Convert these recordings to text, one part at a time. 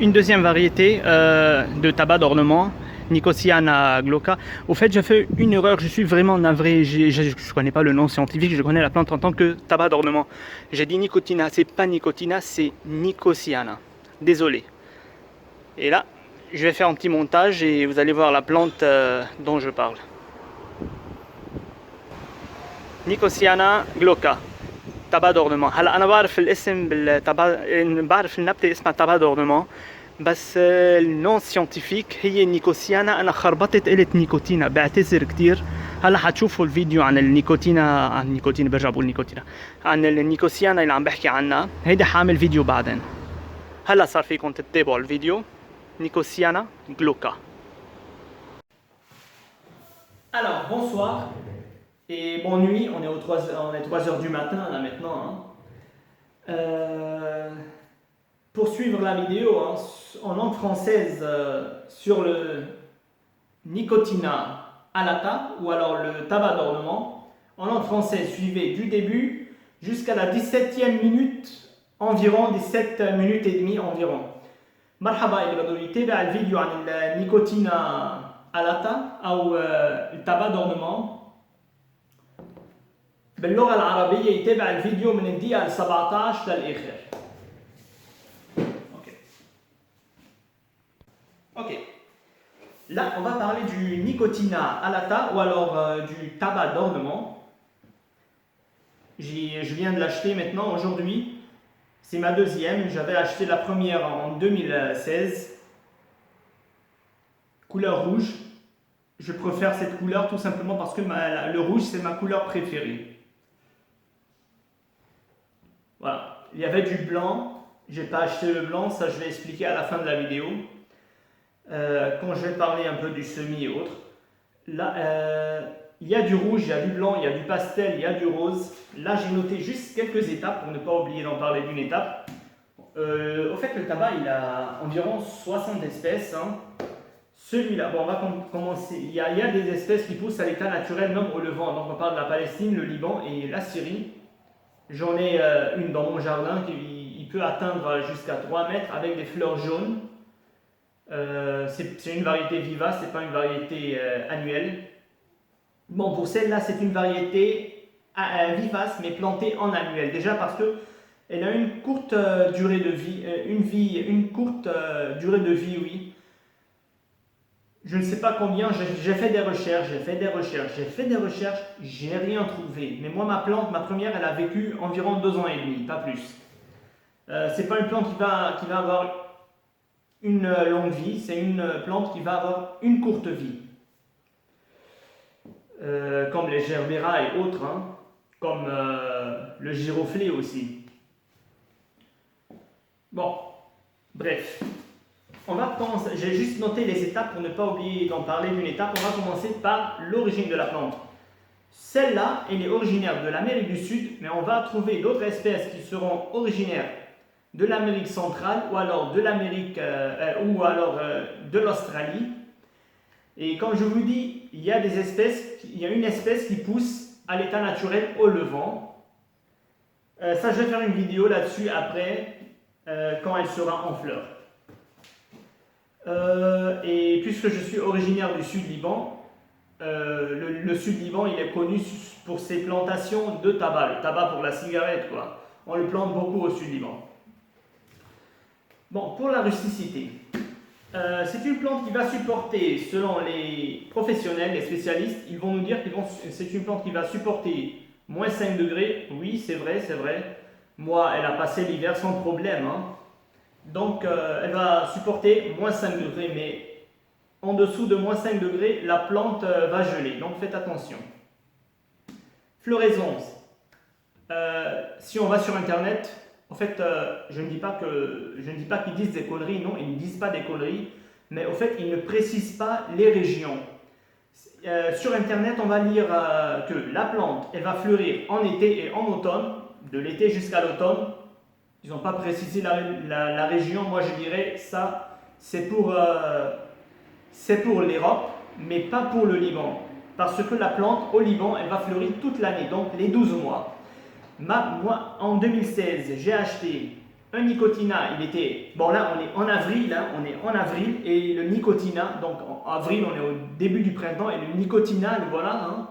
une deuxième variété de tabac d'ornement, Nicotiana glauca. Au fait, j'ai fait une erreur, je suis vraiment navré, je ne connais pas le nom scientifique, je connais la plante en tant que tabac d'ornement. J'ai dit nicotina, c'est pas nicotina, c'est Nicotiana. Désolé. Et là, je vais faire un petit montage et vous allez voir la plante dont je parle. Nicotiana glauca. تبع d'ornement. هلا انا بعرف الاسم بالتبع، بعرف النبته اسمها تبع d'ornement، بس النون سيانتيفيك هي نيكوسيانا. انا خربطت قلت نيكوتينا، بعتذر كثير. هلا حتشوفوا الفيديو عن النيكوتينا، عن النيكوتينا برجع بقول نيكوتينا، عن النيكوسيانا اللي عم بحكي عنها. هيدا حامل فيديو بعدين. هلا صار فيكم تتابعوا الفيديو. Nicotiana glauca. Alors, bonsoir. Et bonne nuit, on est 3h du matin là maintenant. Hein. Pour suivre la vidéo hein, en langue française sur le Nicotina alata ou alors le tabac d'ornement, en langue française, suivez du début jusqu'à la 17e minute environ, 17 minutes et demie environ. مرحبا اللي بده يتابع الفيديو عن النيكوتينا alata أو التبع d'ornement باللغة العربية يتابع الفيديو من الدقيقة 17 للآخر. Ok. Là, on va parler du Nicotina alata ou alors du tabac d'ornement. Je viens de l'acheter maintenant aujourd'hui. C'est ma deuxième. J'avais acheté la première en 2016. Couleur rouge. Je préfère cette couleur tout simplement parce que le rouge c'est ma couleur préférée. Voilà, il y avait du blanc, j'ai pas acheté le blanc, ça je vais expliquer à la fin de la vidéo. Quand je vais parler un peu du semis et autres. Là, il y a du rouge, il y a du blanc, il y a du pastel, il y a du rose. Là j'ai noté juste quelques étapes pour ne pas oublier d'en parler d'une étape. Au fait le tabac il a environ 60 espèces. Hein. Celui-là, bon, on va commencer. Il y a des espèces qui poussent à l'état naturel, même au Levant. Donc on parle de la Palestine, le Liban et la Syrie. J'en ai une dans mon jardin qui peut atteindre jusqu'à 3 mètres avec des fleurs jaunes. C'est une variété vivace, c'est pas une variété annuelle. Bon, pour celle-là, c'est une variété vivace mais plantée en annuel. Déjà parce que elle a une courte durée de vie, une courte durée de vie, oui. Je ne sais pas combien, j'ai fait des recherches, j'ai rien trouvé. Mais moi, ma plante, ma première, elle a vécu environ 2 ans et demi, pas plus. C'est pas une plante qui va avoir une longue vie, c'est une plante qui va avoir une courte vie. Comme les gerbera et autres, hein, comme le giroflée aussi. Bon, bref. On va commencer, j'ai juste noté les étapes pour ne pas oublier d'en parler d'une étape. On va commencer par l'origine de la plante. Celle-là, elle est originaire de l'Amérique du Sud, mais on va trouver d'autres espèces qui seront originaires de l'Amérique centrale ou alors de l'Amérique de l'Australie. Et comme je vous dis, il y a une espèce qui pousse à l'état naturel au Levant. Ça, je vais faire une vidéo là-dessus après, quand elle sera en fleurs. Et puisque je suis originaire du Sud-Liban, le Sud-Liban il est connu pour ses plantations de tabac, le tabac pour la cigarette quoi. On le plante beaucoup au Sud-Liban. Bon, pour la rusticité, c'est une plante qui va supporter, selon les professionnels, les spécialistes, ils vont nous dire que c'est une plante qui va supporter moins 5 degrés, oui c'est vrai. Moi elle a passé l'hiver sans problème, hein. Donc elle va supporter moins 5 degrés, mais en dessous de moins 5 degrés, la plante va geler, donc faites attention. Floraison. Si on va sur internet, en fait je ne dis pas qu'ils disent des conneries, non, ils ne disent pas des conneries, mais au fait ils ne précisent pas les régions. Sur internet on va lire que la plante elle va fleurir en été et en automne, de l'été jusqu'à l'automne. Ils n'ont pas précisé la région. Moi je dirais ça c'est pour l'Europe mais pas pour le Liban, parce que la plante au Liban elle va fleurir toute l'année, donc les 12 mois. Moi en 2016 j'ai acheté un nicotina, il était, bon là on est en avril, hein, on est en avril, et le nicotina, donc en avril on est au début du printemps, et le nicotina, le voilà, hein,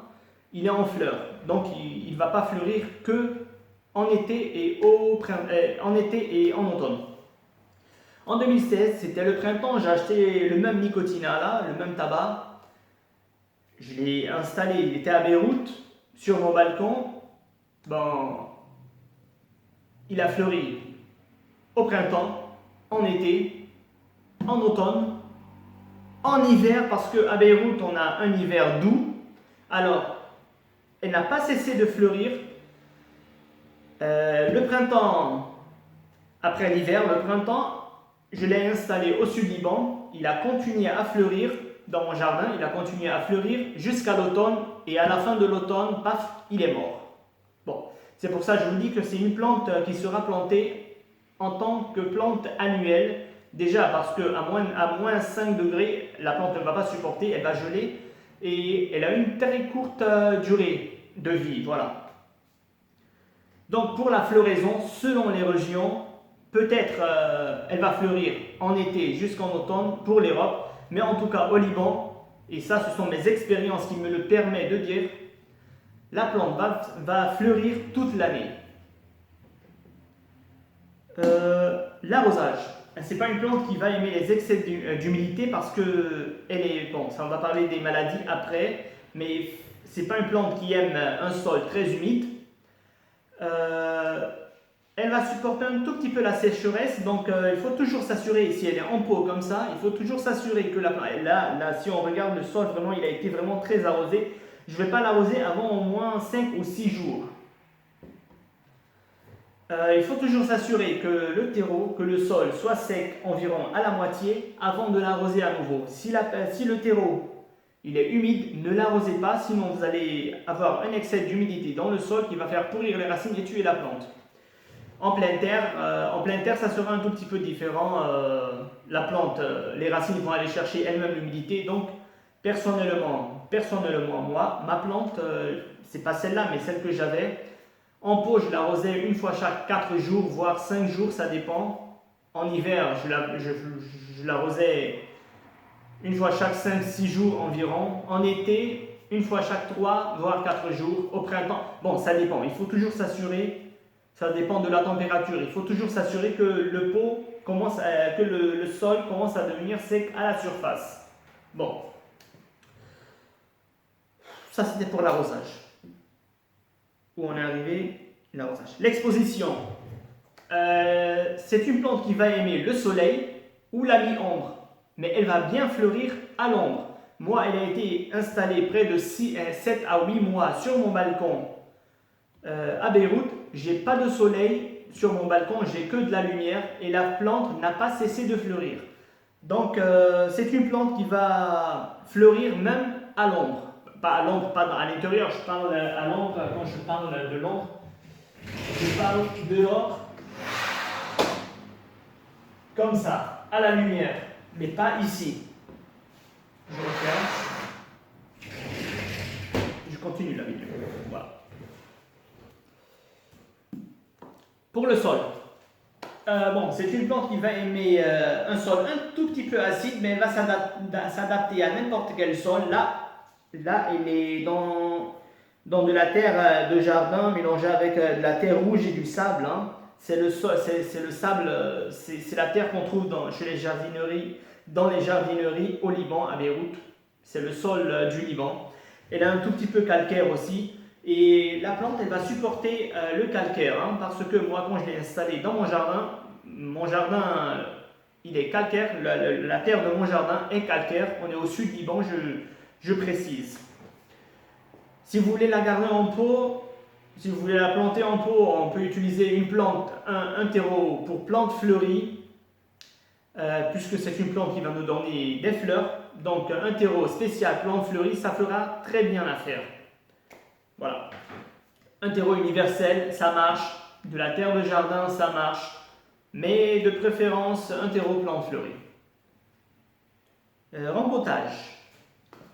il est en fleurs, donc il ne va pas fleurir que en été et en automne. En 2016, c'était le printemps, j'ai acheté le même nicotina là, le même tabac, je l'ai installé, il était à Beyrouth, sur mon balcon, ben, il a fleuri au printemps, en été, en automne, en hiver, parce qu'à Beyrouth, on a un hiver doux. Alors, elle n'a pas cessé de fleurir. Le printemps, après l'hiver, le printemps, je l'ai installé au sud Liban. Il a continué à fleurir dans mon jardin. Il a continué à fleurir jusqu'à l'automne. Et à la fin de l'automne, paf, il est mort. Bon, c'est pour ça que je vous dis que c'est une plante qui sera plantée en tant que plante annuelle, déjà parce qu'à moins 5 degrés, la plante ne va pas supporter, elle va geler et elle a une très courte durée de vie. Voilà. Donc pour la floraison, selon les régions, peut-être elle va fleurir en été jusqu'en automne pour l'Europe, mais en tout cas au Liban, et ça ce sont mes expériences qui me le permettent de dire, la plante va fleurir toute l'année. L'arrosage, c'est pas une plante qui va aimer les excès d'humidité parce que elle est, bon, ça on va parler des maladies après, mais c'est pas une plante qui aime un sol très humide. Elle va supporter un tout petit peu la sécheresse, donc il faut toujours s'assurer, si elle est en pot comme ça, il faut toujours s'assurer que là, si on regarde le sol, vraiment il a été vraiment très arrosé. Je ne vais pas l'arroser avant au moins 5 ou 6 jours. Il faut toujours s'assurer que le terreau, que le sol soit sec environ à la moitié avant de l'arroser à nouveau. Si le terreau il est humide, ne l'arrosez pas, sinon vous allez avoir un excès d'humidité dans le sol qui va faire pourrir les racines et tuer la plante. En pleine terre, ça sera un tout petit peu différent. La plante, les racines vont aller chercher elles-mêmes l'humidité. Donc, personnellement, moi, ma plante, c'est pas celle-là, mais celle que j'avais. En pot, je l'arrosais une fois chaque 4 jours, voire 5 jours, ça dépend. En hiver, je l'arrosais une fois chaque 5-6 jours environ. En été, une fois chaque 3, voire 4 jours. Au printemps, bon, ça dépend. Il faut toujours s'assurer, ça dépend de la température. Il faut toujours s'assurer que le pot que le sol commence à devenir sec à la surface. Bon, ça c'était pour l'arrosage. Où on est arrivé, l'arrosage. L'exposition. C'est une plante qui va aimer le soleil ou la mi-ombre, mais elle va bien fleurir à l'ombre. Moi, elle a été installée près de 7 à 8 mois sur mon balcon à Beyrouth. J'ai pas de soleil sur mon balcon, j'ai que de la lumière et la plante n'a pas cessé de fleurir. Donc, c'est une plante qui va fleurir même à l'ombre. Pas à l'ombre, pas à l'intérieur, je parle à l'ombre, quand je parle de l'ombre, je parle dehors, comme ça, à la lumière, mais pas ici. Je referme, je continue la vidéo. Voilà. Pour le sol, bon, c'est une plante qui va aimer un sol un tout petit peu acide, mais elle va s'adapter à n'importe quel sol. Là, elle est dans de la terre de jardin mélangée avec de la terre rouge et du sable. Hein. C'est le sable, c'est la terre qu'on trouve dans les jardineries au Liban, à Beyrouth. C'est le sol du Liban. Elle a un tout petit peu calcaire aussi. Et la plante, elle va supporter le calcaire. Hein, parce que moi, quand je l'ai installée dans mon jardin, il est calcaire. La terre de mon jardin est calcaire. On est au sud Liban, je précise. Si vous voulez la garder en pot, si vous voulez la planter en pot, on peut utiliser une plante, un terreau pour plante fleurie, puisque c'est une plante qui va nous donner des fleurs. Donc un terreau spécial plante fleurie, ça fera très bien l'affaire. Voilà. Un terreau universel, ça marche. De la terre de jardin, ça marche. Mais de préférence, un terreau plante fleurie. Rempotage.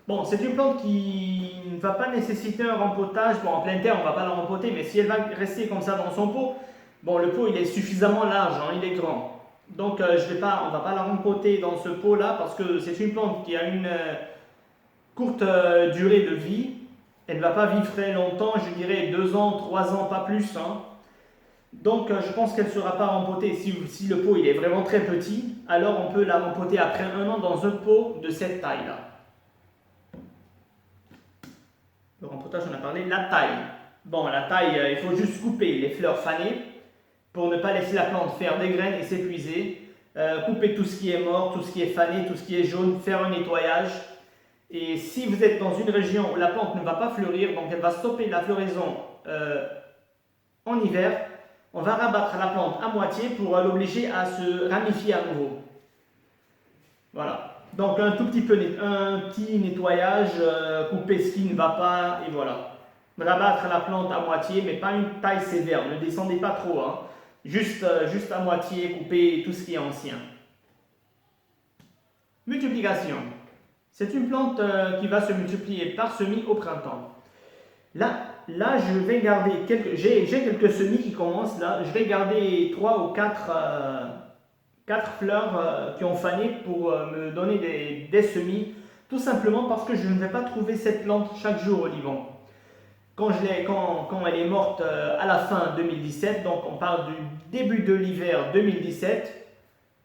Bon, c'est une plante qui ne va pas nécessiter un rempotage. Bon, en pleine terre, on ne va pas la rempoter, mais si elle va rester comme ça dans son pot, Bon, le pot, il est suffisamment large, hein, il est grand. Donc, on ne va pas la rempoter dans ce pot-là parce que c'est une plante qui a une courte durée de vie. Elle ne va pas vivre très longtemps, je dirais 2 ans, 3 ans, pas plus. Hein. Donc, je pense qu'elle ne sera pas rempotée. Si le pot il est vraiment très petit, alors on peut la rempoter après 1 an dans un pot de cette taille-là. Le rempotage, on a parlé. La taille. Bon, la taille, il faut juste couper les fleurs fanées pour ne pas laisser la plante faire des graines et s'épuiser. Couper tout ce qui est mort, tout ce qui est fané, tout ce qui est jaune, faire un nettoyage. Et si vous êtes dans une région où la plante ne va pas fleurir, donc elle va stopper la floraison en hiver, on va rabattre la plante à moitié pour l'obliger à se ramifier à nouveau. Voilà. Donc un petit nettoyage, couper ce qui ne va pas et voilà. Rabattre la plante à moitié, mais pas une taille sévère. Ne descendez pas trop. Hein. Juste à moitié, couper tout ce qui est ancien. Multiplication. C'est une plante qui va se multiplier par semis au printemps. Là je vais garder j'ai quelques semis qui commencent là. Je vais garder 3 ou 4 fleurs qui ont fané pour me donner des semis. Tout simplement parce que je ne vais pas trouver cette plante chaque jour au Liban. Quand elle est morte à la fin 2017, donc on parle du début de l'hiver 2017,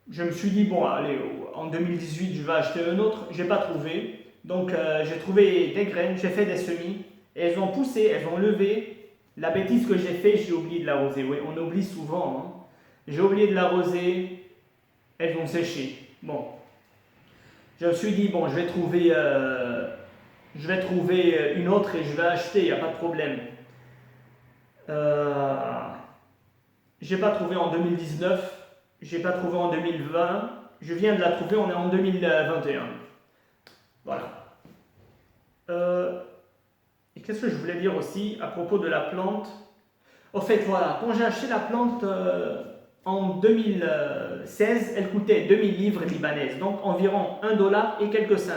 je me suis dit, bon, allez, en 2018, je vais acheter un autre. Je n'ai pas trouvé. Donc, j'ai trouvé des graines, j'ai fait des semis. Et elles ont poussé, elles ont levé. La bêtise que j'ai fait, j'ai oublié de l'arroser. Oui, on oublie souvent. Hein. J'ai oublié de l'arroser. Elles ont séché. Bon. Je me suis dit, bon, je vais trouver une autre et je vais acheter, il n'y a pas de problème. J'ai pas trouvé en 2019. J'ai pas trouvé en 2020, je viens de la trouver, on est en 2021. Voilà. Et qu'est-ce que je voulais dire aussi à propos de la plante? Au fait, voilà, quand j'ai acheté la plante en 2016, elle coûtait 2000 livres libanaises, donc environ $1 et quelques cents.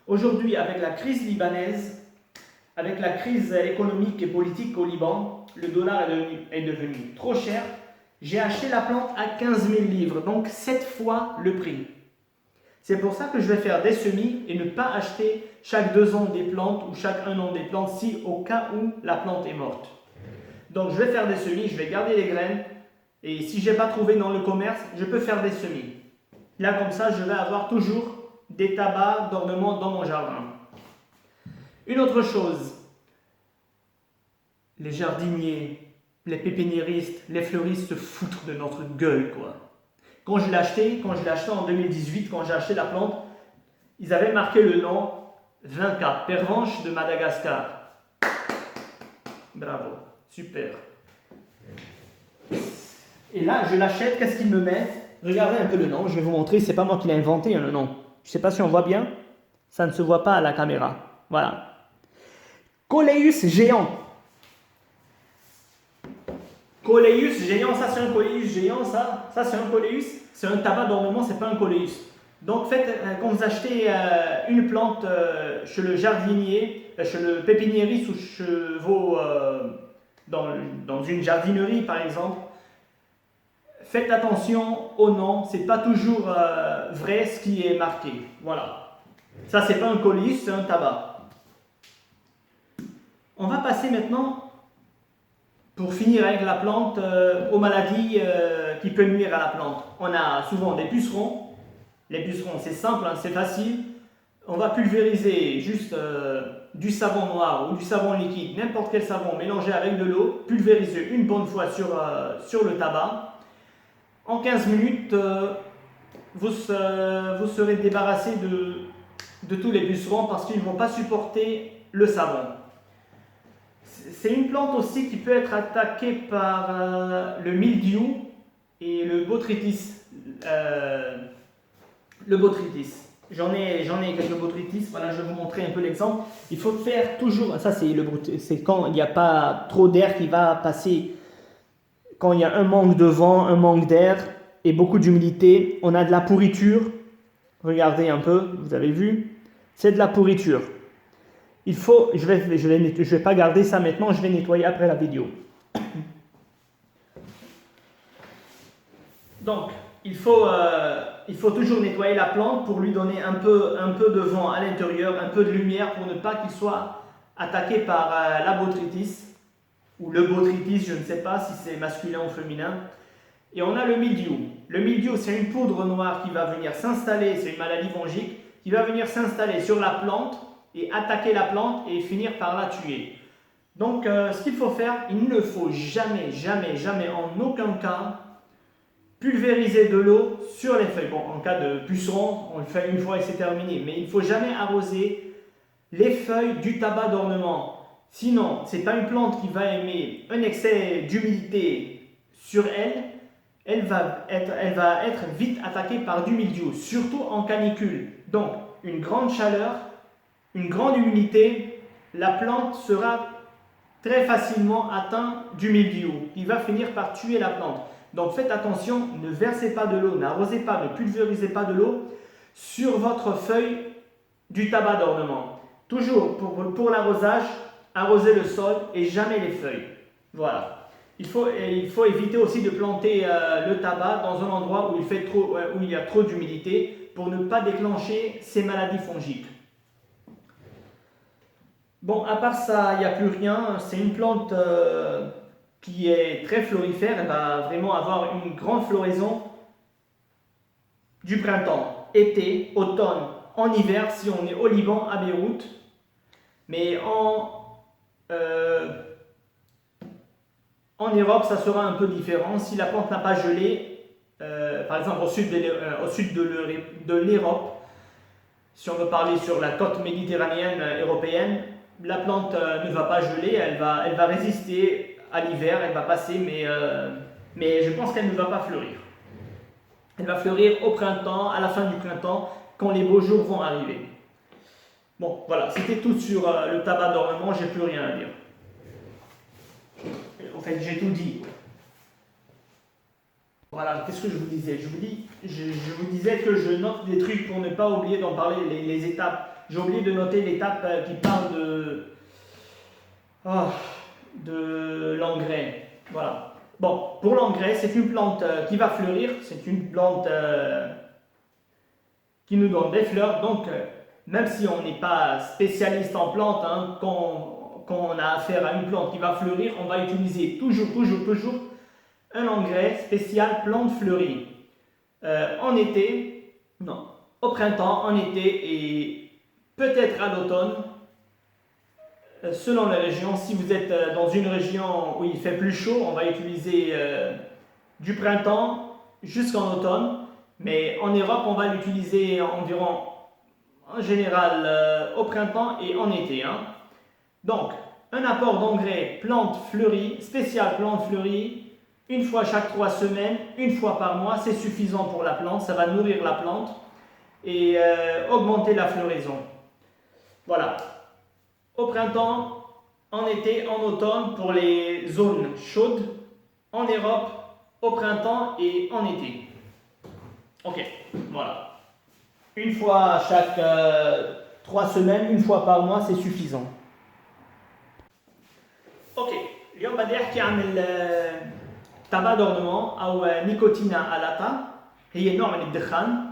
Aujourd'hui, avec la crise libanaise, avec la crise économique et politique au Liban, le dollar est devenu trop cher. J'ai acheté la plante à 15 000 livres, donc 7 fois le prix. C'est pour ça que je vais faire des semis et ne pas acheter chaque 2 ans des plantes ou chaque 1 an des plantes si au cas où la plante est morte. Donc je vais faire des semis, je vais garder les graines et si je n'ai pas trouvé dans le commerce, je peux faire des semis. Là comme ça, je vais avoir toujours des tabacs d'ornement dans mon jardin. Une autre chose, les jardiniers, les pépiniéristes, les fleuristes se foutent de notre gueule, quoi. Quand je l'ai acheté en 2018, quand j'ai acheté la plante, ils avaient marqué le nom 20K, Pervenche de Madagascar. Bravo, super. Et là, je l'achète, qu'est-ce qu'il me met? Regardez un peu le nom, je vais vous montrer, c'est pas moi qui l'ai inventé, le nom. Je sais pas si on voit bien, ça ne se voit pas à la caméra. Voilà. Coleus géant. Coleus géant, ça c'est un coleus géant, ça c'est un coleus, c'est un tabac d'ornement, c'est pas un coleus. Donc faites, quand vous achetez une plante chez le jardinier, chez le pépiniériste ou chez dans une jardinerie par exemple, faites attention au nom, c'est pas toujours vrai ce qui est marqué. Voilà. Ça c'est pas un coleus, c'est un tabac. On va passer maintenant, pour finir avec la plante, aux maladies qui peuvent nuire à la plante. On a souvent des pucerons. Les pucerons, c'est simple, hein, c'est facile. On va pulvériser juste du savon noir ou du savon liquide, n'importe quel savon mélangé avec de l'eau, pulvériser une bonne fois sur le tabac. En 15 minutes, vous serez débarrassé de tous les pucerons parce qu'ils ne vont pas supporter le savon. C'est une plante aussi qui peut être attaquée par le mildiou et le botrytis. J'en ai quelques botrytis. Voilà, je vais vous montrer un peu l'exemple. Il faut faire toujours. Ça, c'est quand il n'y a pas trop d'air qui va passer. Quand il y a un manque de vent, un manque d'air et beaucoup d'humidité, on a de la pourriture. Regardez un peu, vous avez vu. C'est de la pourriture. Je vais pas garder ça maintenant, je vais nettoyer après la vidéo. Donc, il faut toujours nettoyer la plante pour lui donner un peu de vent à l'intérieur, un peu de lumière pour ne pas qu'il soit attaqué par la botrytis ou le botrytis, je ne sais pas si c'est masculin ou féminin. Et on a le mildiou. Le mildiou, c'est une poudre noire qui va venir s'installer, c'est une maladie fongique, qui va venir s'installer sur la plante et attaquer la plante et finir par la tuer. Donc, ce qu'il faut faire, il ne faut jamais, en aucun cas, pulvériser de l'eau sur les feuilles. Bon, en cas de puceron, on le fait une fois et c'est terminé. Mais il ne faut jamais arroser les feuilles du tabac d'ornement. Sinon, ce n'est pas une plante qui va émettre un excès d'humidité sur elle. Elle va être vite attaquée par du mildiou, surtout en canicule. Donc, une grande chaleur, une grande humidité, la plante sera très facilement atteinte du mildiou, qui va finir par tuer la plante. Donc faites attention, ne versez pas de l'eau, n'arrosez pas, ne pulvérisez pas de l'eau sur votre feuille du tabac d'ornement. Toujours pour l'arrosage, arrosez le sol et jamais les feuilles. Voilà. Il faut éviter aussi de planter le tabac dans un endroit où il y a trop d'humidité pour ne pas déclencher ces maladies fongiques. Bon, à part ça, il n'y a plus rien. C'est une plante qui est très florifère. Elle va vraiment avoir une grande floraison du printemps, été, automne, en hiver si on est au Liban, à Beyrouth. Mais en Europe, ça sera un peu différent. Si la plante n'a pas gelé, par exemple au sud de l'Europe, si on veut parler sur la côte méditerranéenne européenne, la plante ne va pas geler, elle va résister à l'hiver, elle va passer, mais je pense qu'elle ne va pas fleurir. Elle va fleurir au printemps, à la fin du printemps, quand les beaux jours vont arriver. Bon, voilà, c'était tout sur le tabac d'ornement, j'ai plus rien à dire. En fait, j'ai tout dit. Voilà, qu'est-ce que je vous disais? Je vous disais que je note des trucs pour ne pas oublier d'en parler, les étapes. J'ai oublié de noter l'étape qui parle de l'engrais. Voilà. Bon, pour l'engrais, c'est une plante qui va fleurir, c'est une plante qui nous donne des fleurs. Donc, même si on n'est pas spécialiste en plantes, hein, quand on a affaire à une plante qui va fleurir, on va utiliser toujours un engrais spécial plante fleurie. En été, non, au printemps, en été et peut-être à l'automne, selon la région. Si vous êtes dans une région où il fait plus chaud, on va utiliser du printemps jusqu'en automne. Mais en Europe, on va l'utiliser environ, en général, au printemps et en été. Hein. Donc, un apport d'engrais plante fleurie, spécial plante fleurie, une fois chaque 3 semaines, une fois par mois, c'est suffisant pour la plante. Ça va nourrir la plante et augmenter la floraison. Voilà. Au printemps, en été, en automne pour les zones chaudes, en Europe, au printemps et en été. Ok, voilà. Une fois chaque 3 semaines, une fois par mois, c'est suffisant. Ok, اليوم بدي احكي عن التبع d'ornement او نيكوتينا ألاتا. هي نوع من الدخان.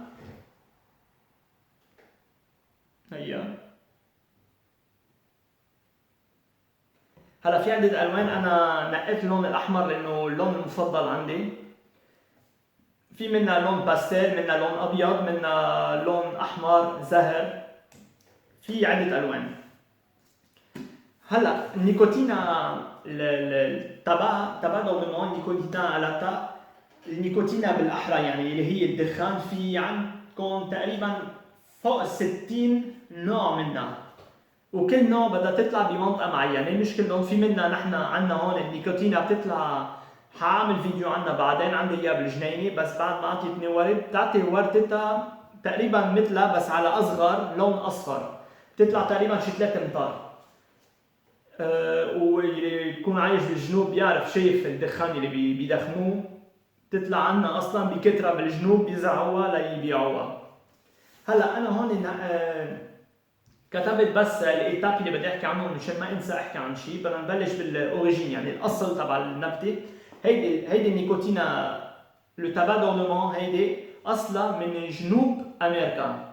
هلا في عدة الوان، انا نقيت اللون الاحمر لانه اللون المفضل عندي. في منها لون باستيل، منها لون ابيض، منها لون احمر زهر، في عدة الوان. هلا النيكوتينا تبع دورمون نيكوتينا ألاتا، النيكوتينا بالاحرى يعني اللي هي الدخان، في عندكم تقريبا فوق 60 نوع منها، وكل نوع بدها تطلع بمنطقه معينه، مش كلهم. في منها نحن عندنا هون النيكوتينا بتطلع، حاعمل فيديو عنها بعدين، عندي اياه بالجنينه، بس بعد ما اعطيتني ورد بتعطي وردتها تقريبا مثلها بس على اصغر، لون اصفر، بتطلع تقريبا شي 3 امتار. واللي يكون عايش بالجنوب بيعرف، شايف الدخان اللي بيدخنوه، بتطلع عنا اصلا بكثره بالجنوب، بيزرعوها ليبيعوها. هلا انا هون كتبت بس الايتاب اللي بدي احكي عنهم مشان ما انسى احكي عن شيء. بدنا نبلش بالاوريجين، يعني الاصل تبع النبته. هيدي النيكوتينا لو تابا دورمون هيدي اصلا من جنوب امريكا.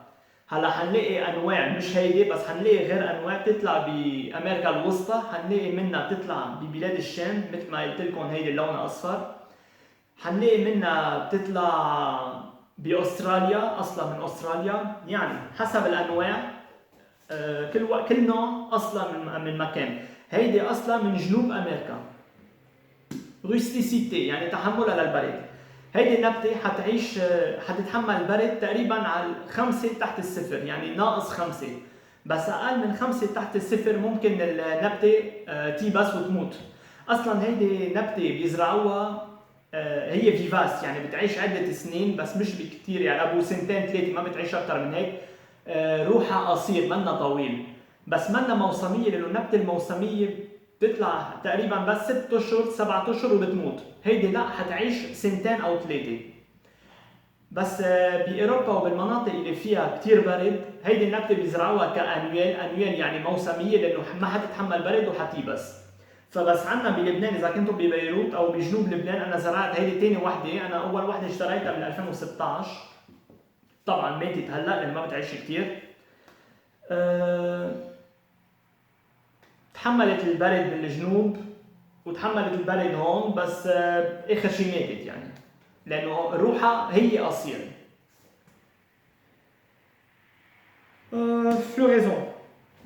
هلا حنلاقي انواع مش هيدي بس، حنلاقي غير انواع بتطلع بامريكا الوسطى، حنلاقي منها بتطلع ببلاد الشام مثل ما قلت لكم هيدي اللون اصفر، حنلاقي منها بتطلع باستراليا، اصلا من استراليا، يعني حسب الانواع. كل نوع اصلا من مكان. هيدي اصلا من جنوب امريكا. روستيسيتي يعني تحملها للبرد. هيدي النبتة حتعيش، حتتحمل البرد تقريبا على 5 تحت الصفر، يعني ناقص 5. بس اقل من 5 تحت الصفر ممكن النبتة تيبس وتموت. اصلا هيدي نبتة بيزرعوها، هي فيفاس يعني بتعيش عدة سنين بس مش بكتير، يعني ابو 2-3 ما بتعيش اكتر من هيك. روحها قصير منا طويل، بس منا موسمية، لانه النبتة الموسمية بتطلع تقريبا بس 6 اشهر 7 اشهر وبتموت. هيدي لا، حتعيش 2 أو 3. بس باوروبا وبالمناطق اللي فيها كتير برد هيدي النبتة بيزرعوها كانويل، انويل يعني موسمية، لانه ما حتتحمل برد وحتيبس. فبس عنا بلبنان، اذا كنتوا ببيروت او بجنوب لبنان، انا زرعت هيدي تاني وحده، انا اول وحده اشتريتها من 2016، طبعا ماتت هلا لان ما بتعيش كتير. تحملت البرد بالجنوب وتحملت البرد هون، بس اخر شي ماتت يعني، لانه روحها هي قصير. فلوريزون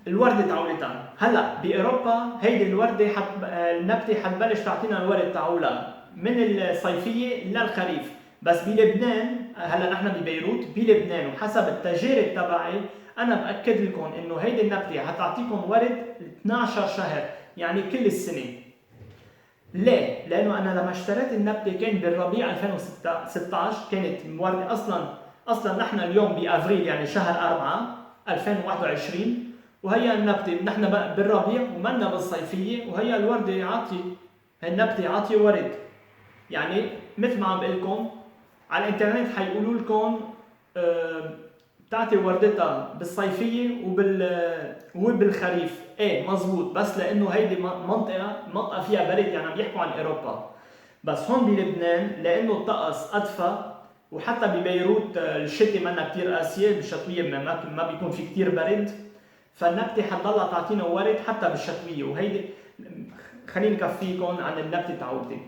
الوردة تاعولتها. هلا باوروبا هيدي الوردة النبتة حتبلش تعطينا الورد تاعولها من الصيفية للخريف. بس بلبنان، هلا نحن ببيروت بلبنان، وحسب التجارب تبعي انا باكد لكم انه هيدي النبتة حتعطيكم ورد 12 شهر، يعني كل السنة. ليه؟ لانه انا لما اشتريت النبتة كان بالربيع 2016، كانت وردة اصلا نحن اليوم بافريل يعني شهر 4 2021، وهي النبتة نحن بالربيع ومنا بالصيفية، وهي الوردة النبتة عاطية ورد. يعني مثل ما عم بقول لكم على الانترنت حيقولوا لكم بتعطي وردتها بالصيفية وبالخريف. ايه مزبوط، بس لانه هيدي منطقة فيها برد، يعني عم بيحكوا عن اوروبا. بس هون بلبنان لانه الطقس ادفى، وحتى ببيروت الشتاء منا كتير قاسية، بالشتوية ما بيكون في كتير برد، فالنبتة حتضلها تعطينا ورد حتى بالشتوية. وهيدي خليني كفيكم عن النبتة تاعولتي.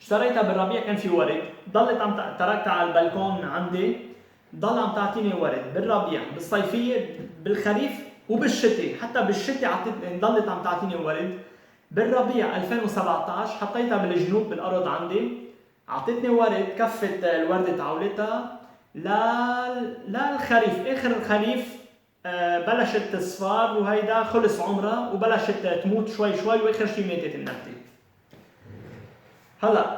اشتريتها بالربيع كان في ورد، ضلت تركتها على البلكون عندي، ضل عم تعطيني ورد بالربيع بالصيفية بالخريف وبالشتاء. حتى بالشتاء ضلت عم تعطيني ورد. بالربيع 2017 حطيتها بالجنوب بالارض عندي، اعطتني ورد، كفت الوردة تعولتها للخريف. اخر الخريف بلشت تصفر، وهيدا خلص عمرها وبلشت تموت شوي شوي، واخر شي ماتت النبتة. هلا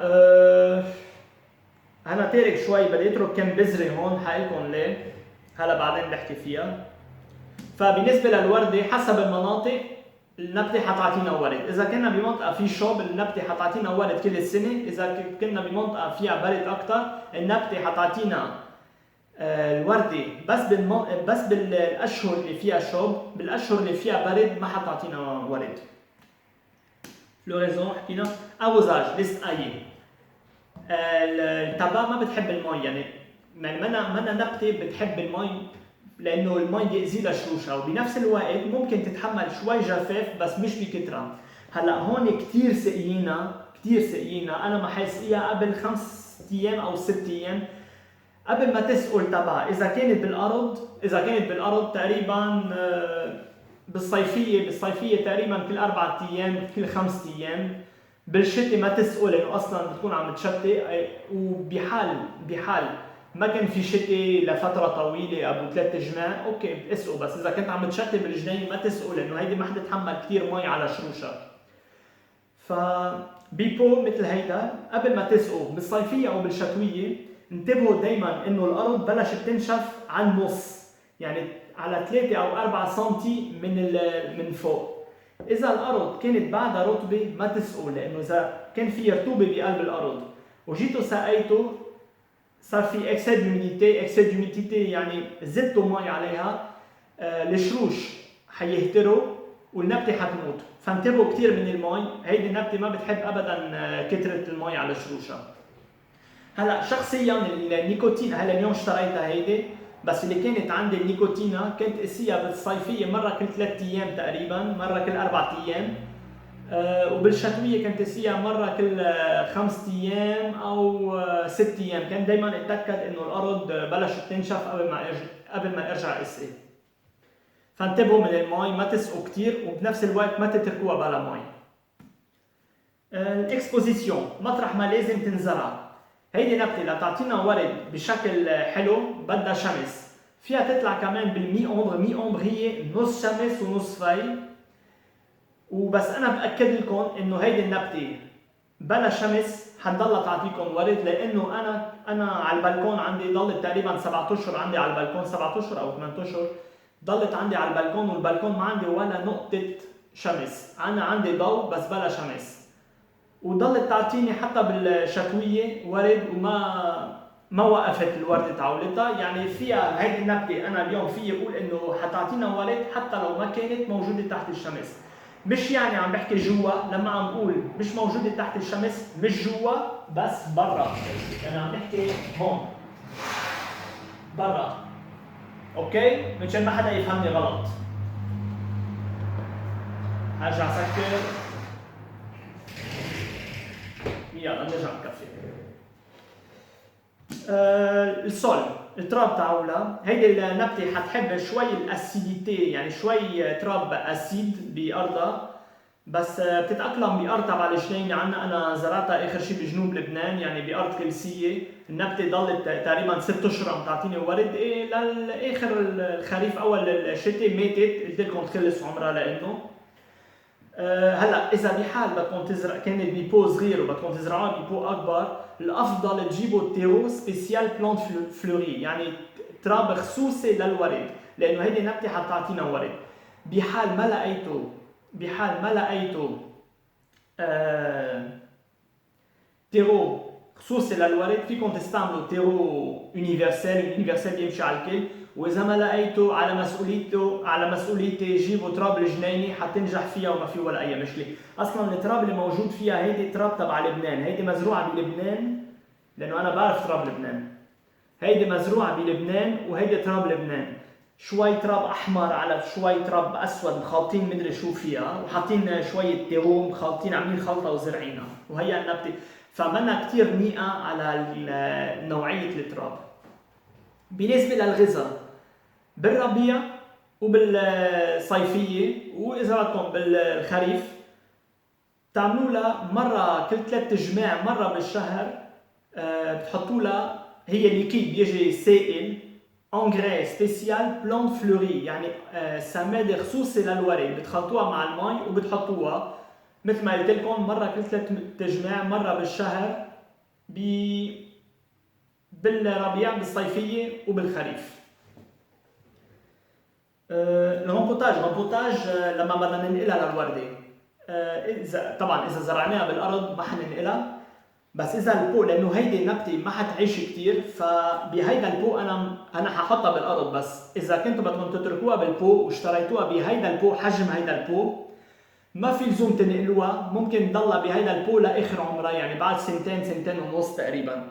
انا تارك شوي، بدي اترك كم بذرة هون حقلكم ليه، هلا بعدين بحكي فيها. فبالنسبة للوردة حسب المناطق النبتة حتعطينا ورد. إذا كنا بمنطقة في شوب النبتة حتعطينا ورد كل السنة. إذا كنا بمنطقة فيها برد أكتر النبتة حتعطينا الوردة بس بالأشهر اللي فيها شوب. بالأشهر اللي فيها برد ما حتعطينا ورد. فلوريزون حكينا. أوزاج لسقاية. التبا ما بتحب المي، يعني منا نبتة بتحب المي، لانه المي بيأذي لها شروشها، وبنفس الوقت ممكن تتحمل شوي جفاف بس مش بكثره. هلا هون كثير سقينا، انا ما حيسقيها قبل 5 ايام او 6 ايام قبل ما تسقوا التبع. اذا كانت بالارض تقريبا بالصيفيه تقريبا كل 4 ايام كل 5 ايام. بالشتاء ما تسقوا لانه اصلا بتكون عم تشتي، وبحال ما كان في شتاء لفتره طويله ابو 3 جماع اوكي بتسقوا. بس اذا كنت عم تشتي بالجنين ما تسقوا، لانه هيدي ما حتتحمل كثير مي على شروشها. فبيبو مثل هيدا قبل ما تسقوا بالصيفيه او بالشتويه انتبهوا دائما انه الارض بلشت تنشف على النص، يعني على 3 أو 4 سم من فوق. اذا الارض كانت بعدها رطبه ما تسقوا، لانه اذا كان في رطوبه بقلب الارض وجيتوا سقيتوا صار في اكسيد هيوميديتي، يعني زدتوا مي عليها، الشروش حيهتروا والنبته حتموت. فانتبهوا كثير من المي، هيدي النبته ما بتحب ابدا كثره المي على شروشها. هلا شخصيا النيكوتين هلا اليوم اشتريتها هيدي، بس اللي كانت عندي النيكوتينا كنت قسيها بالصيفيه مره كل 3 ايام تقريبا، مره كل 4 ايام. وبالشتويه كنت قسيها مره كل 5 ايام او 6 ايام. كان دائما اتاكد انه الارض بلشت تنشف قبل ما ارجع اسقي. فانتبهوا من المي، ما تسقوا كثير، وبنفس الوقت ما تتركوها بلا مي. الاكسبوزيسيون مطرح ما لازم تنزرع. هيدي نبته لتعطينا ورد بشكل حلو بدها شمس، فيها تطلع كمان بالمي اومبر. مي اومبر هي نص شمس ونص في. وبس انا باكد لكم انه هيدي النبته بلا شمس حتضلها تعطيكم ورد، لانه انا على البلكون عندي ضلت تقريبا 7 اشهر عندي على البلكون، 7 اشهر او 8 اشهر ضلت عندي على البلكون، والبلكون ما عندي ولا نقطه شمس. انا عندي ضوء بس بلا شمس، وضلت تعطيني حتى بالشتويه ورد، ما وقفت الورده تعولتها. يعني فيها هيدي النبته انا اليوم فيي اقول انه حتعطينا ورد حتى لو ما كانت موجوده تحت الشمس. مش يعني عم بحكي جوا، لما عم بقول مش موجوده تحت الشمس مش جوا بس برا، يعني عم بحكي هون برا. اوكي؟ مشان ما حدا يفهمني غلط. ارجع سكر. يلا نرجع نكفي. السول التراب تاعولها، هيدي النبته حتحب شوي الاسيديتي، يعني شوي تراب اسيد بارضها، بس بتتاقلم بارض تبع الجنينه عنا. انا زرعتها اخر شيء بجنوب لبنان، يعني بارض كلسيه. النبته ضلت تقريبا 6 اشهر عم تعطيني ورد. للاخر الخريف اول الشتاء ماتت، قلت لكم تخلص عمرها. لانه هلا اذا بحال بدكم تزرع كانت ببو صغير وبدكم تزرعوها ببو اكبر، الافضل تجيبوا تيرو سبيسيال بلانت فلوري، يعني تراب خصوصي للورد، لانه هيدي نبته حتعطينا ورد. بحال ما لقيتوا تيرو خصوصي للورد، فيكم تستعملوا تيرو يونيفرسال بيمشي على الكل. واذا ما لقيتوا على مسؤوليتي جيبوا تراب الجنينه حتنجح فيها وما في ولا اي مشكله. اصلا التراب اللي موجود فيها هيدي تراب تبع لبنان، هيدي مزروعه بلبنان، لانه انا بعرف تراب لبنان. هيدي مزروعه بلبنان وهيدي تراب لبنان. شوي تراب احمر على شوي تراب اسود مخلطين مدري شو فيها، وحاطين شويه تيرو مخلطين، عاملين خلطه وزرعينها، وهي النبته. فمنا كثير منيقه على نوعيه التراب. بالنسبه للغذاء بالربيع وبالصيفيه، واذا بدكم بالخريف، تعملوا لها مره كل 3 جماع مره بالشهر. بتحطوا لها هي ليكيد بيجي سائل انغري سبيسيال بلانت فلوري، يعني سماد خصوصي للورد، بتخلطوها مع المي وبتحطوها مثل ما قلت لكم مره كل 3 جماع مره بالشهر بالربيع بالصيفيه وبالخريف. الغمبوتاج لما بدنا ننقلها للورده، طبعا اذا زرعناها بالارض ما حننقلها، بس اذا البو، لانه هيدي النبته ما حتعيش كثير، فبهيدا البو انا ححطها بالارض. بس اذا كنتوا بدكم تتركوها بالبو واشتريتوها بهيدا البو حجم هيدا البو، ما في لزوم تنقلوها، ممكن تضلها بهيدا البو لاخر عمرها، يعني بعد 2 ونص تقريبا.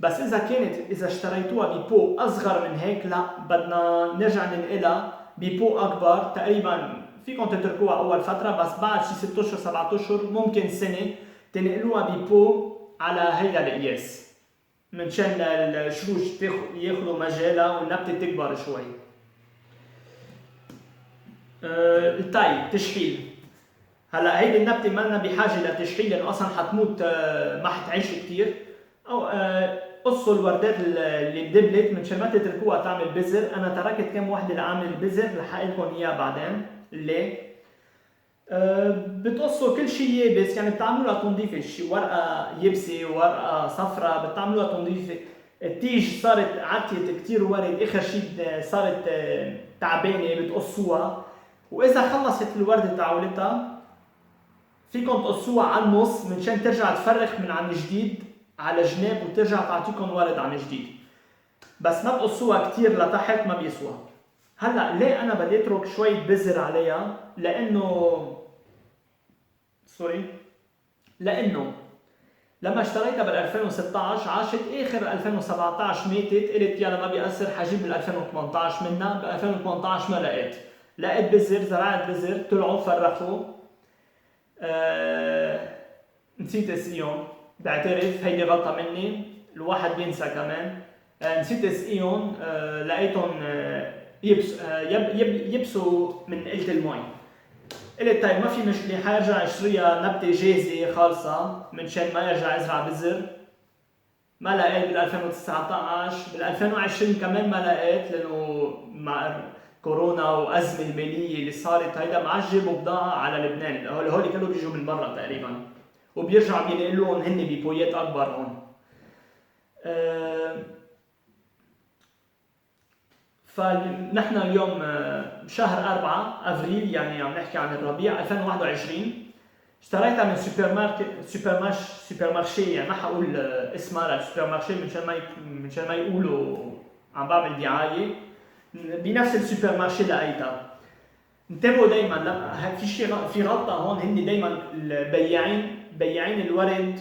بس اذا اشتريتوها ببو اصغر من هيك، لا بدنا نرجع ننقلها ببو اكبر. تقريبا فيكم تتركوها اول فتره، بس بعد شي 6 اشهر 7 اشهر ممكن سنه تنقلوها ببو على هيدا القياس، منشان الشروج ياخذوا مجالها والنبته تكبر شوي. التاي تشحيل. هلا هيدي النبته ما لنا بحاجه لتشحيل، لانه اصلا حتموت، ما حتعيش كثير. او قصوا الوردات اللي دبلت منشان ما تتركوها تعمل بذر. انا تركت كم وحده لعمل بذر، رح اقول لكم اياها بعدين ليه. بتقصوا كل شيء يابس، يعني بتعملوها تنظيفه، شيء ورقه يبسه ورقه صفراء بتعملوها تنظيفه. التيج صارت عتيت كثير ورد، اخر شيء صارت تعبانه، بتقصوها. واذا خلصت الورده تعولتها فيكم تقصوها على النص منشان ترجع تفرخ من عن جديد على جناب وترجع تعطيكم ورد عن جديد. بس ما تقصوها كثير لتحت، ما بيسوى. هلا ليه انا بدي اترك شويه بذر عليها؟ لانه لما اشتريتها بال 2016 عاشت اخر 2017 ماتت، قلت يلا ما بيأثر حجيب بال 2018 منها. بال 2018 ما لقيت بذر، زرعت بذر طلعوا فرخوا. نسيت اسقيهم، بعترف هيدي غلطة مني، الواحد بينسى كمان. نسيت اسقيهم، لقيتهم يبسوا من قلة المي. قلت طيب ما في مشكلة، حارجع اشتريها نبتة جاهزة خالصة منشان ما ارجع ازرع بذر. ما لقيت بال 2019، بال 2020 كمان ما لقيت، لانه مع كورونا وازمه الماليه اللي صارت هيدا ما عادش جابوا بضاعه على لبنان. هول كانوا بيجوا من برا تقريبا، وبيرجعوا بينقلوا لهم هن ببويات اكبر هون. فنحن اليوم شهر 4 افريل، يعني عم نحكي عن الربيع 2021. اشتريتها من سوبر مارشي، يعني ما حقول اسمها للسوبر مارشي منشان ما يقولوا عم بعمل دعايه. بنفس السوبر مارشي لقيتها. انتبهوا دائما، في غلطه هون، هن دائما بياعين الورد.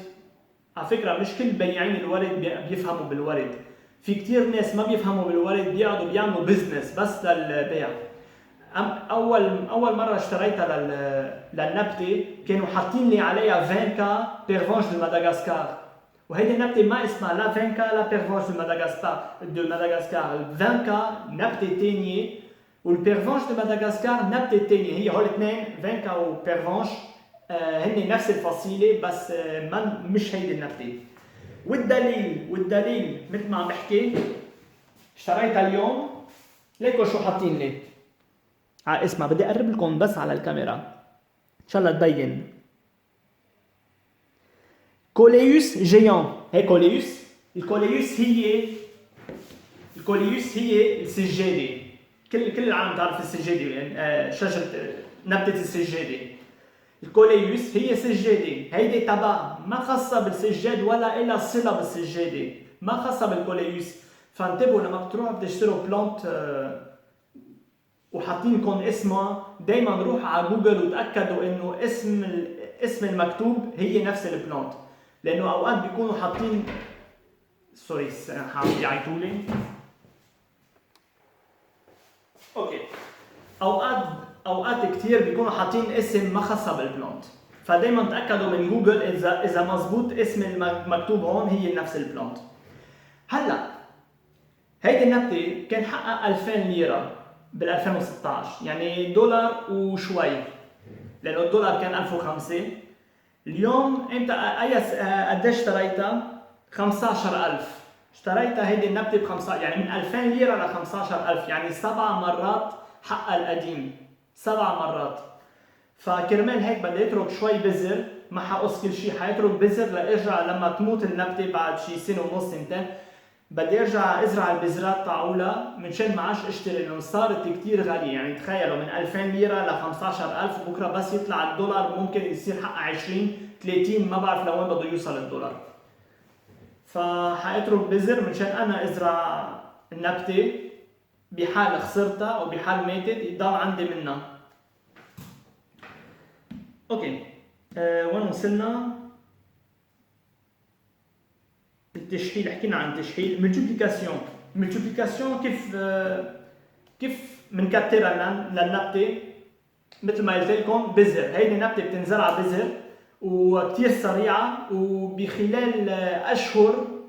على فكره مش كل بياعين الورد بيفهموا بالورد، في كتير ناس ما بيفهموا بالورد، بيقعدوا بيعملوا بزنس بس للبيع. اول مره اشتريتها للنبته كانوا حاطين لي عليها 20 بيرفونش دو مدغشقر، وهيدي النبته ما اسمها لا 20 لا بيرفونش دو مدغشقر. 20 نبته ثانيه، والبيرفونش دو مدغشقر نبته ثانيه. هي هول الاثنين 20 وبيرفونش هن نفس الفصيله، بس مش هيدي النبته. والدليل مثل ما عم بحكي، اشتريتها اليوم. ليكو شو حاطين لي. اسمع بدي اقرب لكم بس على الكاميرا ان شاء الله تبين. كوليوس جيان. هي كوليوس. الكوليوس هي السجاده. كل العالم تعرف السجاده، يعني شجره نبته السجاده. الكوليوس هي سجاده، هيدي تبع ما خاصه بالسجاد ولا إلها صله بالسجاده، ما خاصه بالكوليوس. فانتبهوا لما بتروحوا بتشتروا بلانت وحاطين لكم اسمها، دايما روحوا على جوجل وتاكدوا انه اسم المكتوب هي نفس البلانت، لانه اوقات بيكونوا حاطين سوري حاولوا يعيطوا لي. اوكي، اوقات كثير بيكونوا حاطين اسم ما خاصه بالبلانت، فدايما تاكدوا من جوجل اذا مزبوط اسم المكتوب هون هي نفس البلانت. هلا هيدي النبته كان حقها 2000 ليره بال 2016، يعني دولار وشوي، لانه الدولار كان 1005. اليوم انت قديش اشتريتها؟ 15000. اشتريتها هيدي النبته ب 5، يعني من 2000 ليره ل 15000، يعني 7 مرات حقها القديم، 7 مرات. فكرمال هيك بدي اترك شوي بذر، ما حقص كل شيء، حيترك بذر لارجع لما تموت النبته بعد شي سنه ونص سنتين، بدي ارجع ازرع البذرات تاعولها منشان ما عادش اشتري، لانه صارت كثير غاليه. يعني تخيلوا من 2000 ليره ل 15000، وبكره بس يطلع الدولار ممكن يصير حقها 20 30، ما بعرف لوين بده يوصل الدولار. فحاترك بذر منشان انا ازرع النبته، بحال خسرتها او بحال ماتت يضل عندي منها. اوكي، وين وصلنا؟ التشحيل، حكينا عن التشحيل. ملتيبليكاسيون كيف بنكترها للنبته؟ مثل ما قلت لكم بذر، هيدي نبته بتنزرع بذر وكثير سريعه، وبخلال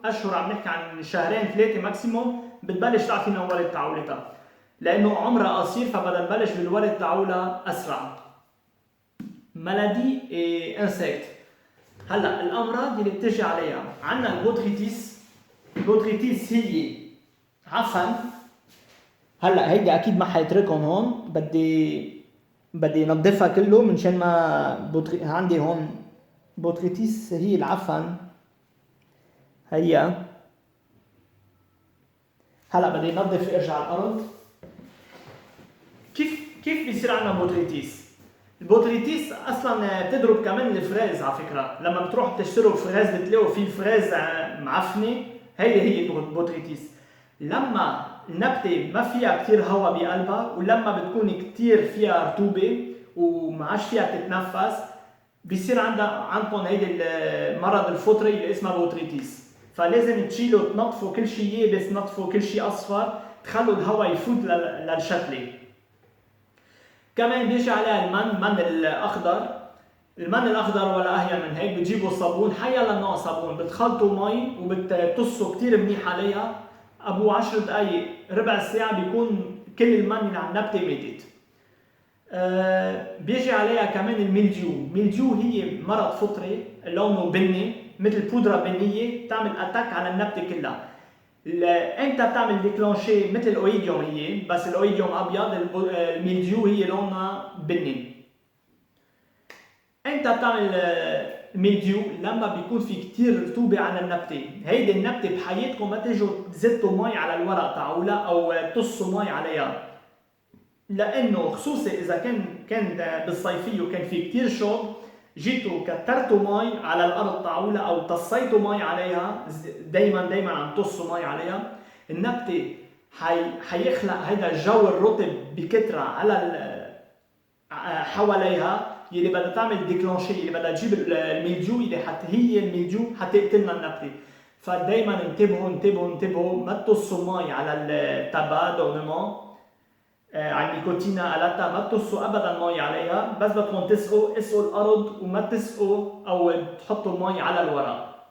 اشهر عم نحكي عن شهرين 3 ماكسيموم بتبلش تعطي ورد تاعولتها، لانه عمرها قصير فبدنا نبلش بالورد تاعولها اسرع. مالادي انسكت. هلا الامراض اللي بتجي عليها عندنا البوتريتيس هي عفن. هلا هيدي اكيد ما حيتركهم هون، بدي نظفها كله منشان ما عندي هون بوتريتيس هي العفن. هي هلا بدي نظف، ارجع على الارض. كيف بيصير عندنا بوتريتيس؟ البوتريتيس اصلا بتضرب كمان الفريز. على فكره لما بتروح تشتروا فريز بتلاقوا في فريز معفنه، هي البوتريتيس. لما النبته ما فيها كثير هواء بقلبها، ولما بتكون كثير فيها رطوبه وما عادش فيها تتنفس، بيصير عندكم هيدي المرض الفطري اللي اسمه بوتريتيس، فلازم تشيلوا تنظفوا كل شيء يابس، تنظفوا كل شيء اصفر، تخلوا الهواء يفوت للشتله. كمان بيجي عليها المن الاخضر. المن الاخضر ولا اهين من هيك، بتجيبوا صابون، حيا لنوع صابون، بتخلطوا مي وبتطصوا كثير منيح عليها، ابو 10 دقائق ربع ساعه بيكون كل المن اللي على النبته ماتت. بيجي عليها كمان الميلديو. الميلديو هي مرض فطري لونه بني مثل بودره بنيه، بتعمل اتاك على النبته كلها. امتى بتعمل ديكلانشي؟ مثل الاويديوم هي، بس الاويديوم ابيض، الميلديو هي لونها بني. امتى بتعمل ميلديو؟ لما بيكون في كتير رطوبه على النبته. هيدي النبته بحياتكم ما تيجوا تزتوا مي على الورق تاعولها او تصوا مي عليها، لانه خصوصي اذا كان بالصيفيه وكان في كتير شوب، جيتوا كترتوا مي على الارض تاعولها او تصيتوا مي عليها، دائما عم تصوا مي عليها، النبته حيخلق هيدا الجو الرطب بكثره على حواليها، يلي بدها تعمل ديكلانشي، يلي بدها تجيب الميلديو، اللي هي الميلديو حتقتلنا النبته. فدائما انتبهوا ما تصوا مي على التبا دورنمون، على النيكوتينا الاتا، ما تصوا ابدا مي عليها، بس بدكم اسقوا الارض وما تسقوا او تحطوا مي على الورق.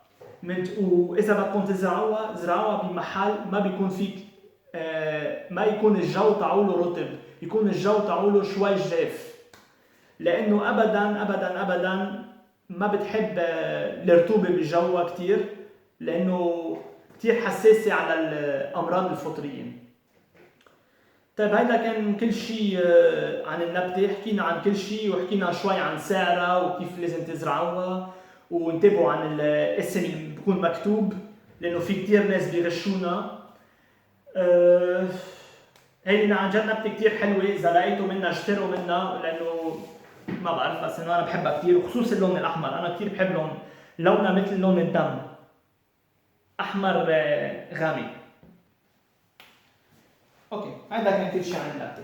واذا بدكم تزرعوها، زرعوها بمحل ما بيكون فيك ما يكون الجو تاعوله رطب، يكون الجو تاعوله شوي جاف، لانه ابدا ما بتحب الرطوبه بجوها كثير، لانه كثير حساسه على الامراض الفطريه. طيب هيدا كان كل شيء عن النبته، حكينا عن كل شيء وحكينا شوي عن سعرها وكيف لازم تزرعوها، وانتبهوا عن الاسم اللي بيكون مكتوب، لانه في كثير ناس بيغشونا. هيدي عن جد نبته كثير حلوه، اذا لقيتوا منها اشتروا منها، لانه ما بعرف بس انه انا بحبها كثير، وخصوصا اللون الاحمر، انا كثير بحب لونها مثل لون الدم، احمر غامق. اوكي، هذا كان كل شيء عن النبته.